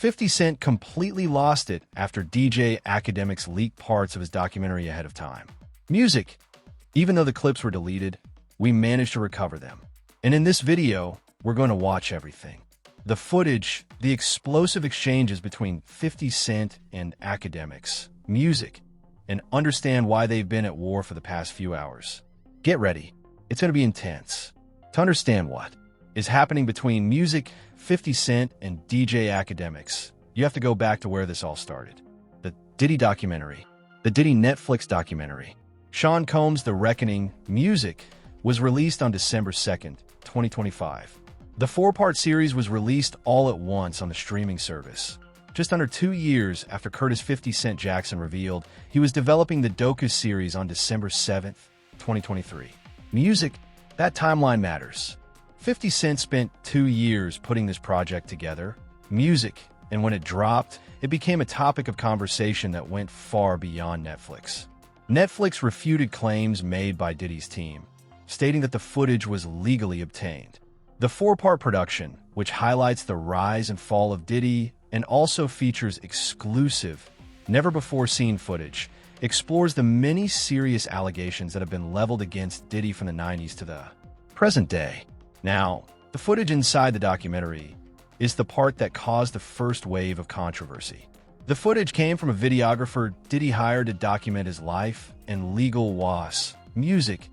50 Cent completely lost it after DJ Akademiks leaked parts of his documentary ahead of time. Music. Even though the clips were deleted, we managed to recover them. And in this video, we're going to watch everything. The footage, the explosive exchanges between 50 Cent and Akademiks, music, and understand why they've been at war for the past few hours. Get ready. It's going to be intense. To understand what is happening between music, 50 Cent, and DJ Akademiks, you have to go back to where this all started. The Diddy documentary, the Diddy Netflix documentary, Sean Combs' The Reckoning, Music, was released on December 2nd, 2025. The four-part series was released all at once on the streaming service. Just under 2 years after Curtis 50 Cent Jackson revealed he was developing the docu series on December 7th, 2023. Music, that timeline matters. 50 Cent spent 2 years putting this project together, Music, and when it dropped, it became a topic of conversation that went far beyond Netflix. Netflix refuted claims made by Diddy's team, stating that the footage was legally obtained. The four-part production, which highlights the rise and fall of Diddy and also features exclusive, never-before-seen footage, explores the many serious allegations that have been leveled against Diddy from the 90s to the present day. Now, the footage inside the documentary is the part that caused the first wave of controversy. The footage came from a videographer Diddy hired to document his life and legal was music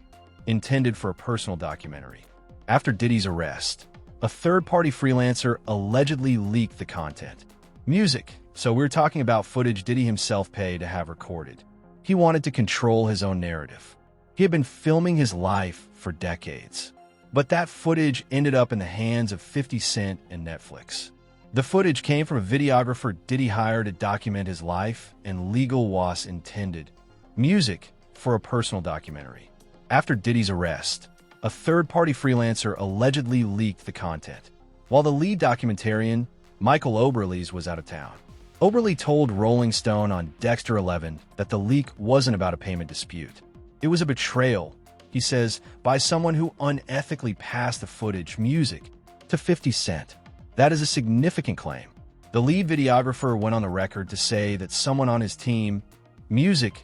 intended for a personal documentary. After Diddy's arrest, a third-party freelancer allegedly leaked the content. Music, so we're talking about footage Diddy himself paid to have recorded. He wanted to control his own narrative. He had been filming his life for decades. But that footage ended up in the hands of 50 Cent and Netflix. The footage came from a videographer Diddy hired to document his life and legal was intended. Music for a personal documentary. After Diddy's arrest, a third-party freelancer allegedly leaked the content. While the lead documentarian, Michael Oberlees, was out of town. Oberle told Rolling Stone on Dexter 11 that the leak wasn't about a payment dispute. It was a betrayal, he says, by someone who unethically passed the footage, music, to 50 Cent. That is a significant claim. The lead videographer went on the record to say that someone on his team, music,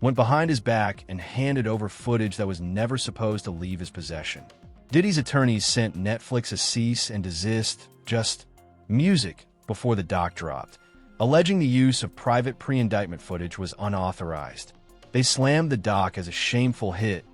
went behind his back and handed over footage that was never supposed to leave his possession. Diddy's attorneys sent Netflix a cease and desist, just music, before the doc dropped, alleging the use of private pre-indictment footage was unauthorized. They slammed the doc as a shameful hit,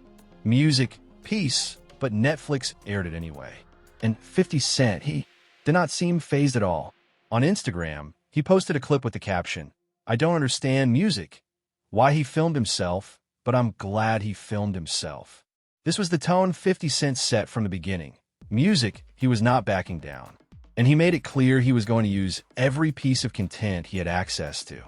music, piece, but Netflix aired it anyway. And 50 Cent, he did not seem fazed at all. On Instagram, he posted a clip with the caption, "I don't understand music. Why he filmed himself, but I'm glad he filmed himself." This was the tone 50 Cent set from the beginning. Music, he was not backing down. And he made it clear he was going to use every piece of content he had access to.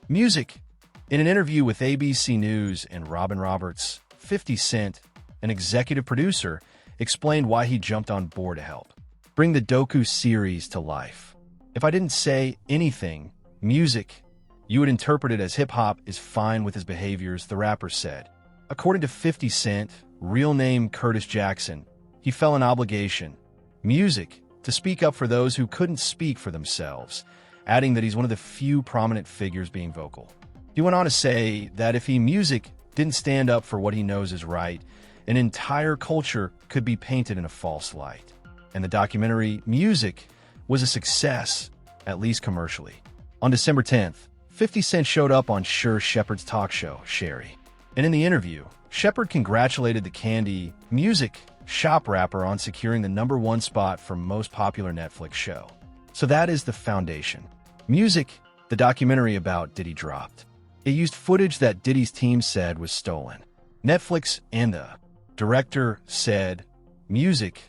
Music. In an interview with ABC News and Robin Roberts, 50 Cent, an executive producer, explained why he jumped on board to help bring the docu series to life. "If I didn't say anything, music, you would interpret it as hip-hop is fine with his behaviors," the rapper said. According to 50 Cent, real name Curtis Jackson, he felt an obligation, music, to speak up for those who couldn't speak for themselves, adding that he's one of the few prominent figures being vocal. He went on to say that if he, music, didn't stand up for what he knows is right, an entire culture could be painted in a false light. And the documentary, Music, was a success, at least commercially. On December 10th, 50 Cent showed up on Shepard's talk show, Sherry. And in the interview, Shepard congratulated the Candy Music Shop rapper on securing the #1 spot for most popular Netflix show. So that is the foundation. Music, the documentary about Diddy, dropped. It used footage that Diddy's team said was stolen. Netflix and the director said, Music,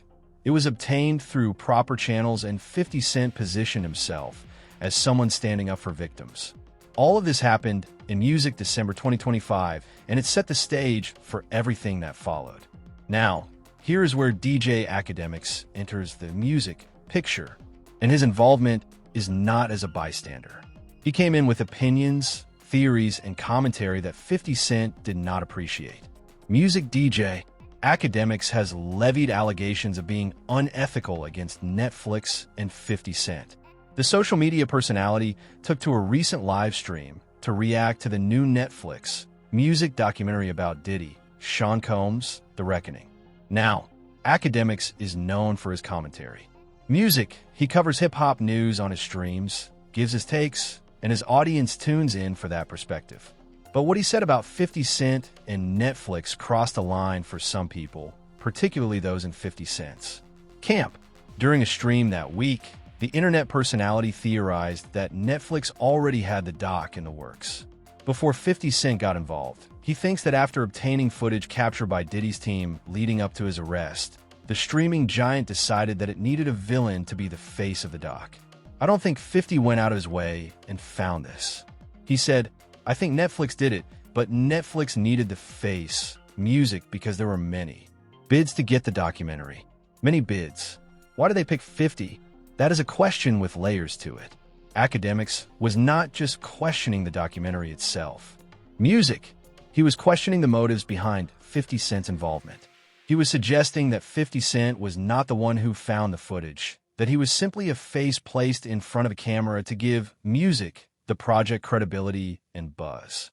it was obtained through proper channels, and 50 Cent positioned himself as someone standing up for victims. All of this happened in Music December 2025, and it set the stage for everything that followed. Now, here is where DJ Akademiks enters the music picture, and his involvement is not as a bystander. He came in with opinions, theories, and commentary that 50 Cent did not appreciate. Music DJ Akademiks has levied allegations of being unethical against Netflix and 50 Cent. The social media personality took to a recent live stream to react to the new Netflix music documentary about Diddy, Sean Combs' The Reckoning. Now, Akademiks is known for his commentary. Music, he covers hip-hop news on his streams, gives his takes, and his audience tunes in for that perspective. But what he said about 50 Cent and Netflix crossed a line for some people, particularly those in 50 Cent's camp. During a stream that week, the internet personality theorized that Netflix already had the doc in the works before 50 Cent got involved. He thinks that after obtaining footage captured by Diddy's team leading up to his arrest, the streaming giant decided that it needed a villain to be the face of the doc. I don't think 50 went out of his way and found this. He said, I think Netflix did it, but Netflix needed the face, music, because there were many bids to get the documentary. Many bids. Why did they pick 50? That is a question with layers to it. Akademiks was not just questioning the documentary itself. Music. He was questioning the motives behind 50 Cent's involvement. He was suggesting that 50 Cent was not the one who found the footage, that he was simply a face placed in front of a camera to give music the project credibility and buzz.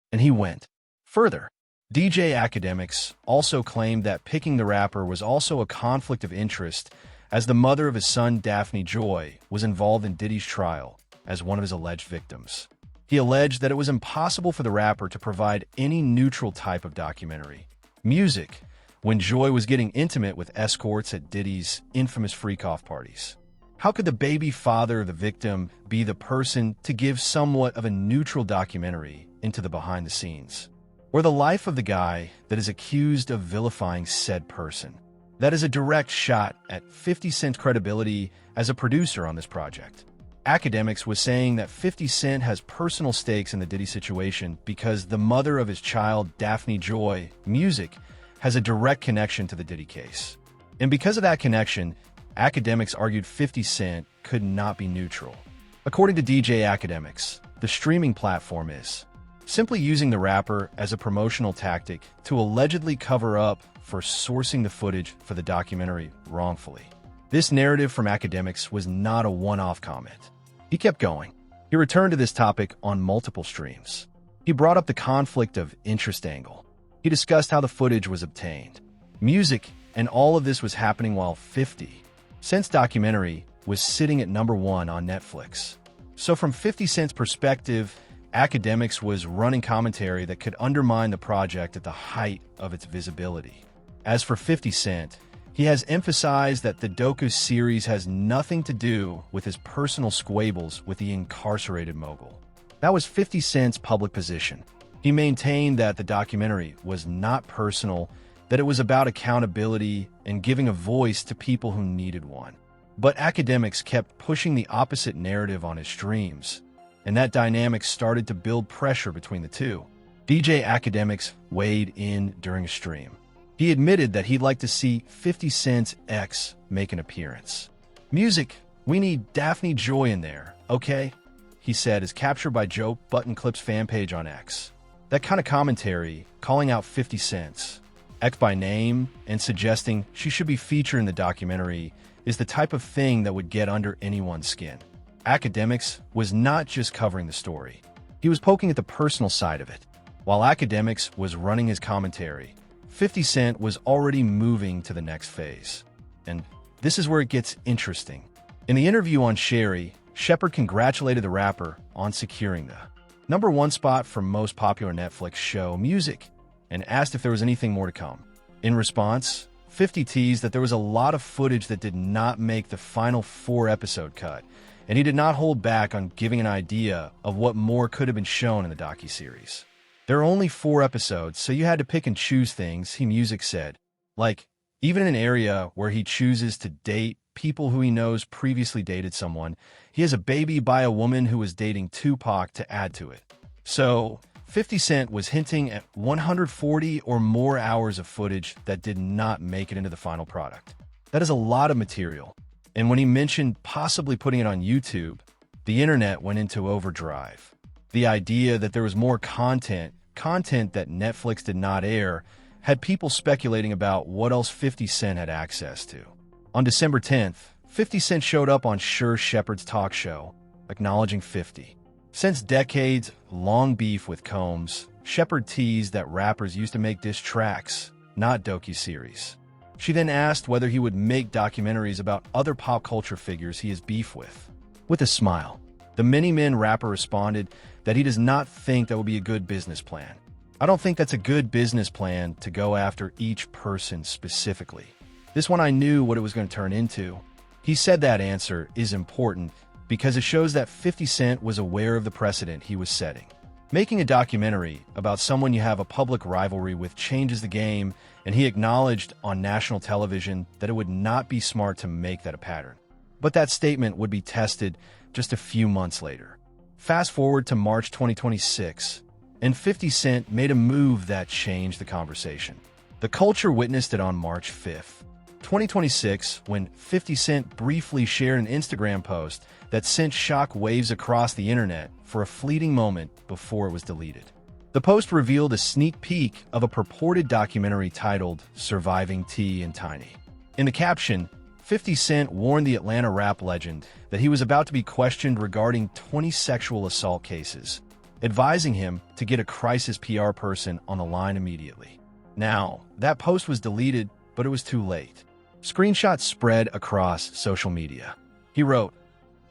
And he went further. DJ Akademiks also claimed that picking the rapper was also a conflict of interest, as the mother of his son, Daphne Joy, was involved in Diddy's trial as one of his alleged victims. He alleged that it was impossible for the rapper to provide any neutral type of documentary music when Joy was getting intimate with escorts at Diddy's infamous freak-off parties. How could the baby father of the victim be the person to give somewhat of a neutral documentary into the behind-the-scenes, or the life of the guy that is accused of vilifying said person? That is a direct shot at 50 Cent's credibility as a producer on this project. Akademiks was saying that 50 Cent has personal stakes in the Diddy situation because the mother of his child, Daphne Joy, music, has a direct connection to the Diddy case. And because of that connection, Akademiks argued 50 Cent could not be neutral. According to DJ Akademiks, the streaming platform is simply using the rapper as a promotional tactic to allegedly cover up for sourcing the footage for the documentary wrongfully. This narrative from Akademiks was not a one-off comment. He kept going. He returned to this topic on multiple streams. He brought up the conflict of interest angle. He discussed how the footage was obtained, music, and all of this was happening while 50 Cent's documentary was sitting at #1 on Netflix. So from 50 Cent's perspective, Akademiks was running commentary that could undermine the project at the height of its visibility. As for 50 Cent, he has emphasized that the docu series has nothing to do with his personal squabbles with the incarcerated mogul. That was 50 Cent's public position. He maintained that the documentary was not personal, that it was about accountability and giving a voice to people who needed one. But Akademiks kept pushing the opposite narrative on his streams, and that dynamic started to build pressure between the two. DJ Akademiks weighed in during a stream. He admitted that he'd like to see 50 Cent's ex make an appearance. Music, we need Daphne Joy in there, okay? He said, as captured by Joe Buttonclip's fan page on X. That kind of commentary, calling out 50 Cent's ex by name and suggesting she should be featured in the documentary, is the type of thing that would get under anyone's skin. Akademiks was not just covering the story. He was poking at the personal side of it. While Akademiks was running his commentary, 50 Cent was already moving to the next phase. And this is where it gets interesting. In the interview on Sherry, Shepard congratulated the rapper on securing the #1 spot for most popular Netflix show music and asked if there was anything more to come. In response, 50 teased that there was a lot of footage that did not make the final 4-episode cut, and he did not hold back on giving an idea of what more could have been shown in the docuseries. There are only 4 episodes, so you had to pick and choose things, he music said. Like, even in an area where he chooses to date people who he knows previously dated someone, he has a baby by a woman who was dating Tupac to add to it. So, 50 Cent was hinting at 140 or more hours of footage that did not make it into the final product. That is a lot of material. And when he mentioned possibly putting it on YouTube, the internet went into overdrive. The idea that there was more content that Netflix did not air, had people speculating about what else 50 Cent had access to. On December 10th, 50 Cent showed up on Sure Shepherd's talk show, acknowledging 50 Cent's decades-long beef with Combs. Shepherd teased that rappers used to make diss tracks, not docuseries. She then asked whether he would make documentaries about other pop culture figures he has beef with. With a smile, the Many Men rapper responded that he does not think that would be a good business plan. I don't think that's a good business plan to go after each person specifically. This one I knew what it was going to turn into. He said that answer is important because it shows that 50 Cent was aware of the precedent he was setting. Making a documentary about someone you have a public rivalry with changes the game, and he acknowledged on national television that it would not be smart to make that a pattern. But that statement would be tested just a few months later. Fast forward to March 2026, and 50 Cent made a move that changed the conversation. The culture witnessed it on March 5th, 2026, when 50 Cent briefly shared an Instagram post that sent shock waves across the internet for a fleeting moment before it was deleted. The post revealed a sneak peek of a purported documentary titled Surviving T and Tiny. In the caption, 50 Cent warned the Atlanta rap legend that he was about to be questioned regarding 20 sexual assault cases, advising him to get a crisis PR person on the line immediately. Now, that post was deleted, but it was too late. Screenshots spread across social media. He wrote,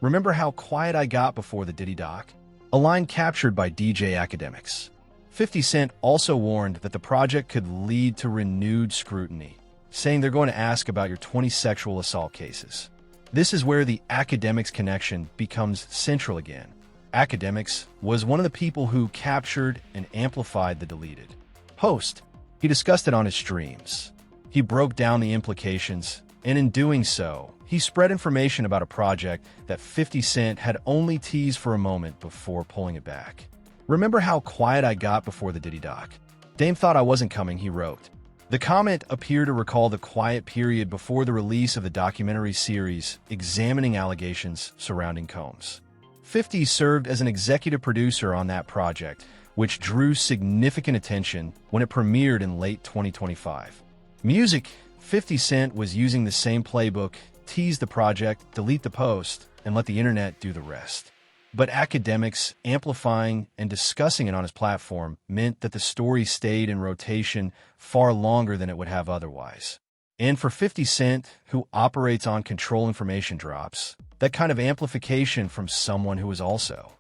"Remember how quiet I got before the Diddy doc?" A line captured by DJ Akademiks. 50 Cent also warned that the project could lead to renewed scrutiny, saying they're going to ask about your 20 sexual assault cases. This is where the Akademiks connection becomes central again. Akademiks was one of the people who captured and amplified the deleted post. He discussed it on his streams. He broke down the implications, and in doing so, he spread information about a project that 50 Cent had only teased for a moment before pulling it back. "Remember how quiet I got before the Diddy doc? Dame thought I wasn't coming," he wrote. The comment appeared to recall the quiet period before the release of the documentary series examining allegations surrounding Combs. 50 served as an executive producer on that project, which drew significant attention when it premiered in late 2025. Music, 50 Cent was using the same playbook: tease the project, delete the post, and let the internet do the rest. But Akademiks amplifying and discussing it on his platform meant that the story stayed in rotation far longer than it would have otherwise. And for 50 Cent, who operates on control information drops, that kind of amplification from someone who was also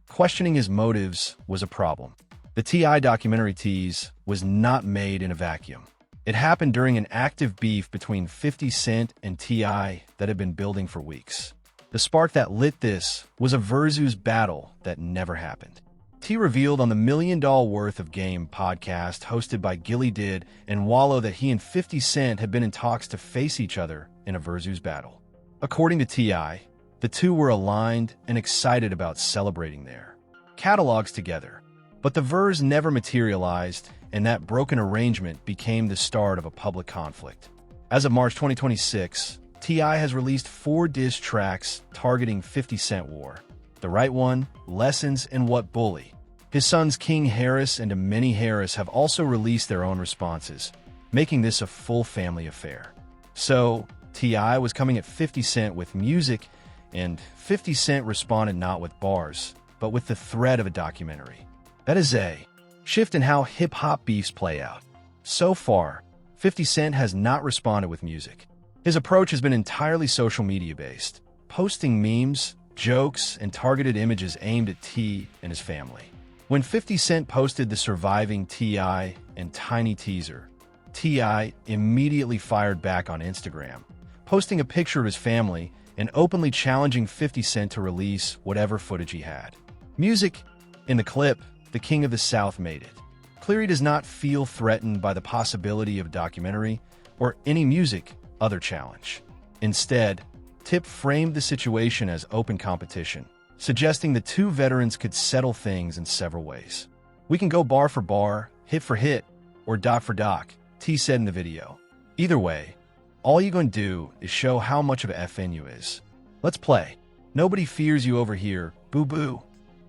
questioning his motives was a problem. The T.I. documentary tease was not made in a vacuum. It happened during an active beef between 50 Cent and T.I. that had been building for weeks. The spark that lit this was a versus battle that never happened. T revealed on the $1 Million Worth of Game podcast hosted by Gilly Did and Wallow that he and 50 Cent had been in talks to face each other in a versus battle. According to T.I., the two were aligned and excited about celebrating their catalogs together. But the verse never materialized, and that broken arrangement became the start of a public conflict. As of March 2026, T.I. has released 4 diss tracks targeting 50 Cent war: The Right One, Lessons, and What Bully. His sons King Harris and Amini Harris have also released their own responses, making this a full family affair. So, T.I. was coming at 50 Cent with music, and 50 Cent responded not with bars, but with the threat of a documentary. That is a shift in how hip-hop beefs play out. So far, 50 Cent has not responded with music. His approach has been entirely social media-based, posting memes, jokes, and targeted images aimed at T and his family. When 50 Cent posted the Surviving T.I. and Tiny teaser, T.I. immediately fired back on Instagram, posting a picture of his family and openly challenging 50 Cent to release whatever footage he had. Music. In the clip, the King of the South made it clear he does not feel threatened by the possibility of a documentary or any music other challenge. Instead, Tip framed the situation as open competition, suggesting the two veterans could settle things in several ways. "We can go bar for bar, hit for hit, or doc for doc," T said in the video. "Either way, all you gonna do is show how much of a FN you is. Let's play. Nobody fears you over here, boo-boo."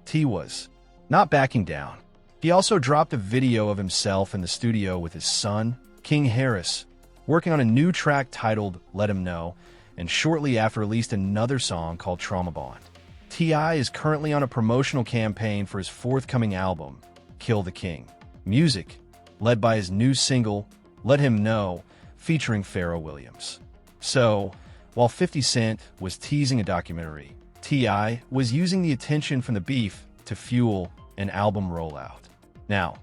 T was not backing down. He also dropped a video of himself in the studio with his son, King Harris, working on a new track titled Let Him Know, and shortly after released another song called Trauma Bond. T.I. is currently on a promotional campaign for his forthcoming album, Kill the King. Music, led by his new single, Let Him Know, featuring Pharrell Williams. So, while 50 Cent was teasing a documentary, T.I. was using the attention from the beef to fuel an album rollout. Now,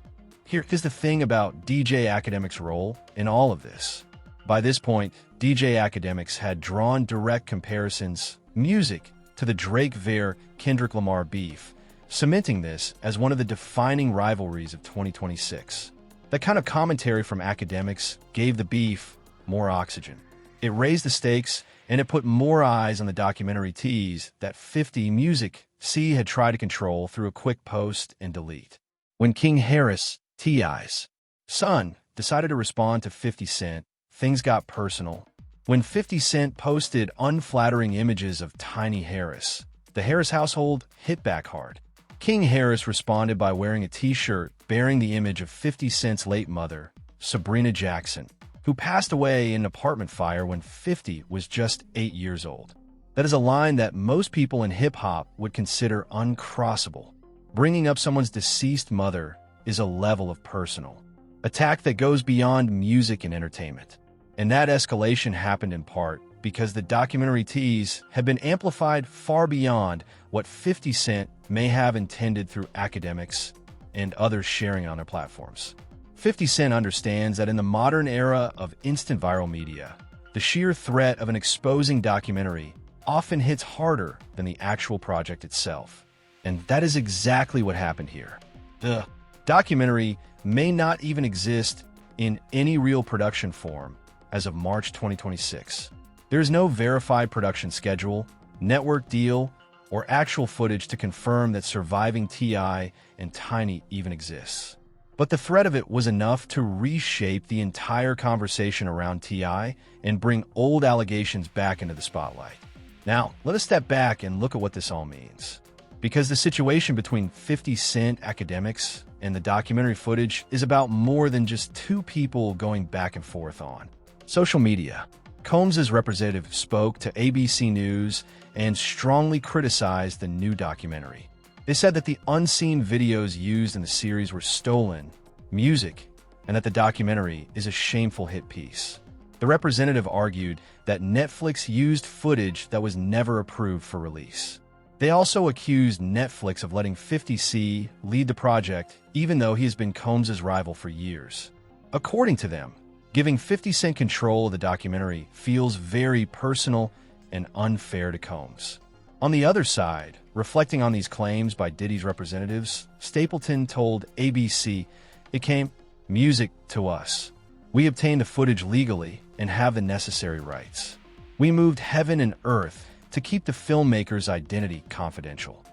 here's the thing about DJ Akademiks' role in all of this. By this point, DJ Akademiks had drawn direct comparisons, music, to the Drake-Kendrick Lamar beef, cementing this as one of the defining rivalries of 2026. That kind of commentary from Akademiks gave the beef more oxygen. It raised the stakes, and it put more eyes on the documentary tease that 50 Music C had tried to control through a quick post and delete. When King Harris, T.I.'s son, decided to respond to 50 Cent, things got personal. When 50 Cent posted unflattering images of Tiny Harris, the Harris household hit back hard. King Harris responded by wearing a t-shirt bearing the image of 50 Cent's late mother, Sabrina Jackson, who passed away in an apartment fire when 50 was just 8 years old. That is a line that most people in hip-hop would consider uncrossable. Bringing up someone's deceased mother is a level of personal attack that goes beyond music and entertainment. And that escalation happened in part because the documentary tease had been amplified far beyond what 50 Cent may have intended through Akademiks and others sharing on their platforms. 50 Cent understands that in the modern era of instant viral media, the sheer threat of an exposing documentary often hits harder than the actual project itself. And that is exactly what happened here. The documentary may not even exist in any real production form as of March 2026. There is no verified production schedule, network deal, or actual footage to confirm that surviving T.I. and Tiny even exists. But the threat of it was enough to reshape the entire conversation around T.I. and bring old allegations back into the spotlight. Now, let us step back and look at what this all means. Because the situation between 50 Cent, Akademiks, and the documentary footage is about more than just two people going back and forth on social media. Combs' representative spoke to ABC News and strongly criticized the new documentary. They said that the unseen videos used in the series were stolen, music, and that the documentary is a shameful hit piece. The representative argued that Netflix used footage that was never approved for release. They also accused Netflix of letting 50 Cent lead the project, even though he has been Combs' rival for years. According to them, giving 50 Cent control of the documentary feels very personal and unfair to Combs. On the other side, reflecting on these claims by Diddy's representatives, Stapleton told ABC, "It came music to us. We obtained the footage legally and have the necessary rights. We moved heaven and earth to keep the filmmaker's identity confidential."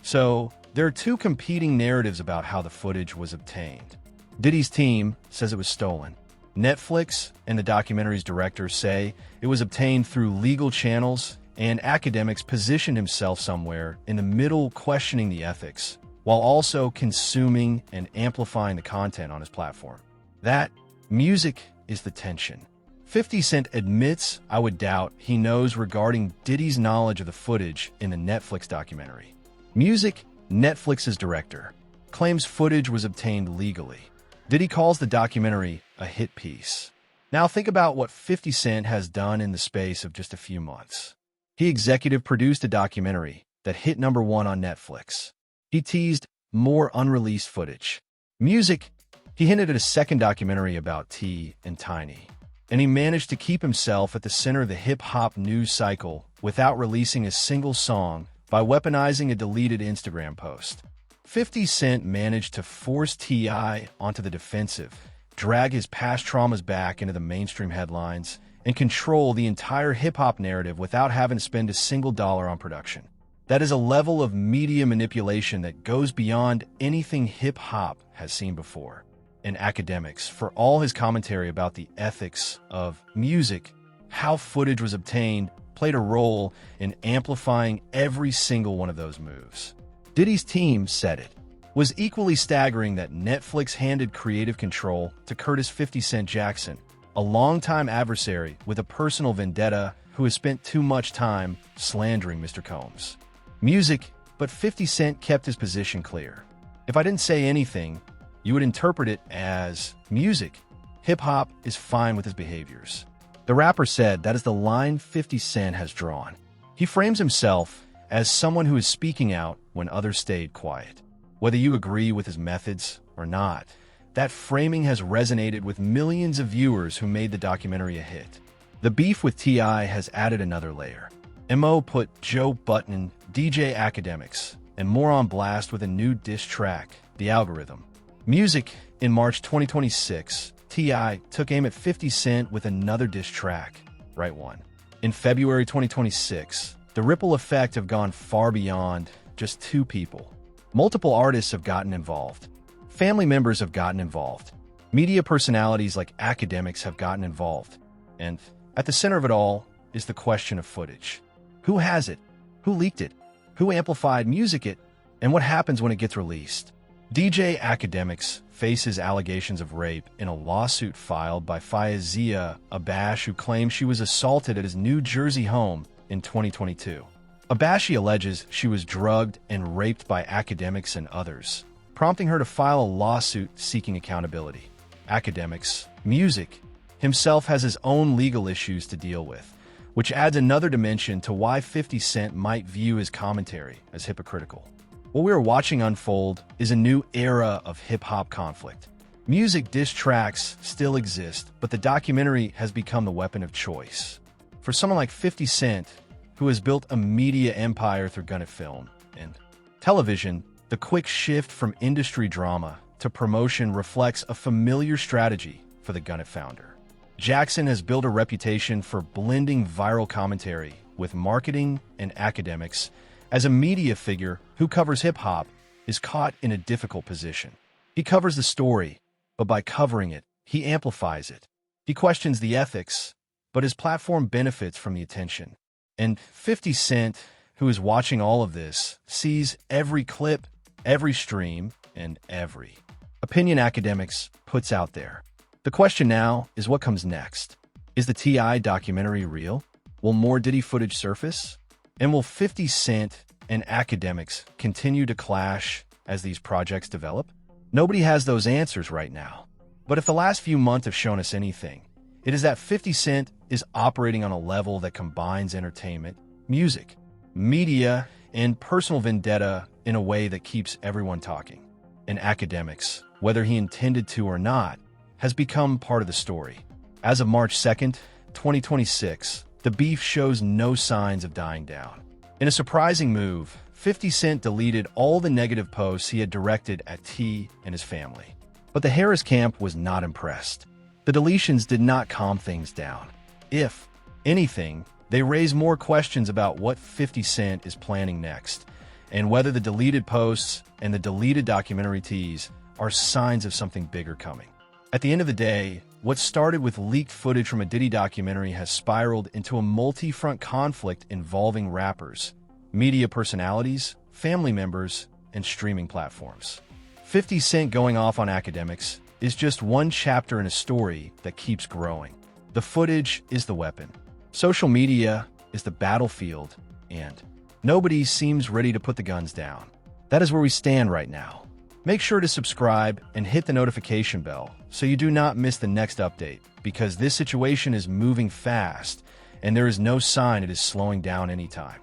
So, there are two competing narratives about how the footage was obtained. Diddy's team says it was stolen. Netflix and the documentary's director say it was obtained through legal channels, and Akademiks positioned himself somewhere in the middle, questioning the ethics, while also consuming and amplifying the content on his platform. That music is the tension. 50 Cent admits, "I would doubt," he knows regarding Diddy's knowledge of the footage in the Netflix documentary. Music, Netflix's director, claims footage was obtained legally. Diddy calls the documentary a hit piece. Now think about what 50 Cent has done in the space of just a few months. He executive produced a documentary that hit #1 on Netflix. He teased more unreleased footage. Music, he hinted at a second documentary about T and Tiny. And he managed to keep himself at the center of the hip-hop news cycle without releasing a single song by weaponizing a deleted Instagram post. 50 Cent managed to force T.I. onto the defensive, drag his past traumas back into the mainstream headlines, and control the entire hip-hop narrative without having to spend a single dollar on production. That is a level of media manipulation that goes beyond anything hip-hop has seen before. And Akademiks, for all his commentary about the ethics of music, how footage was obtained, played a role in amplifying every single one of those moves. Diddy's team said it was equally staggering that Netflix handed creative control to Curtis 50 Cent Jackson, a longtime adversary with a personal vendetta who has spent too much time slandering Mr. Combs. Music, but 50 Cent kept his position clear. If I didn't say anything, you would interpret it as music. Hip-hop is fine with his behaviors. The rapper said that is the line 50 Cent has drawn. He frames himself as someone who is speaking out when others stayed quiet. Whether you agree with his methods or not, that framing has resonated with millions of viewers who made the documentary a hit. The beef with T.I. has added another layer. M.O. put Joe Budden, DJ Akademiks, and more on blast with a new diss track, The Algorithm. Music, in March 2026, T.I. took aim at 50 Cent with another diss track, Right One. In February 2026, the ripple effect have gone far beyond just two people. Multiple artists have gotten involved. Family members have gotten involved. Media personalities like Akademiks have gotten involved. And at the center of it all is the question of footage. Who has it? Who leaked it? Who amplified music it? And what happens when it gets released? DJ Akademiks faces allegations of rape in a lawsuit filed by Faizia Abash, who claims she was assaulted at his New Jersey home in 2022. Abashi alleges she was drugged and raped by Akademiks and others, prompting her to file a lawsuit seeking accountability. Akademiks, Music, himself has his own legal issues to deal with, which adds another dimension to why 50 Cent might view his commentary as hypocritical. What we are watching unfold is a new era of hip-hop conflict. Music diss tracks still exist, but the documentary has become the weapon of choice. For someone like 50 Cent, who has built a media empire through Gunnet film and television, the quick shift from industry drama to promotion reflects a familiar strategy for the Gunnet founder. Jackson has built a reputation for blending viral commentary with marketing and academics. As a media figure who covers hip-hop is caught in a difficult position. He covers the story, but by covering it, he amplifies it. He questions the ethics, but his platform benefits from the attention. And 50 Cent, who is watching all of this, sees every clip, every stream, and every opinion Akademiks puts out there. The question now is what comes next. Is the T.I. documentary real? Will more Diddy footage surface? And will 50 Cent and Akademiks continue to clash as these projects develop? Nobody has those answers right now. But if the last few months have shown us anything, it is that 50 Cent is operating on a level that combines entertainment, music, media, and personal vendetta in a way that keeps everyone talking. And Akademiks, whether he intended to or not, has become part of the story. As of March 2nd, 2026, the beef shows no signs of dying down. In a surprising move, 50 Cent deleted all the negative posts he had directed at T and his family. But the Harris camp was not impressed. The deletions did not calm things down. If anything, they raise more questions about what 50 Cent is planning next, and whether the deleted posts and the deleted documentary tease are signs of something bigger coming. At the end of the day, what started with leaked footage from a Diddy documentary has spiraled into a multi-front conflict involving rappers, media personalities, family members, and streaming platforms. 50 Cent going off on Akademiks is just one chapter in a story that keeps growing. The footage is the weapon. Social media is the battlefield, and nobody seems ready to put the guns down. That is where we stand right now. Make sure to subscribe and hit the notification bell so you do not miss the next update, because this situation is moving fast and there is no sign it is slowing down anytime.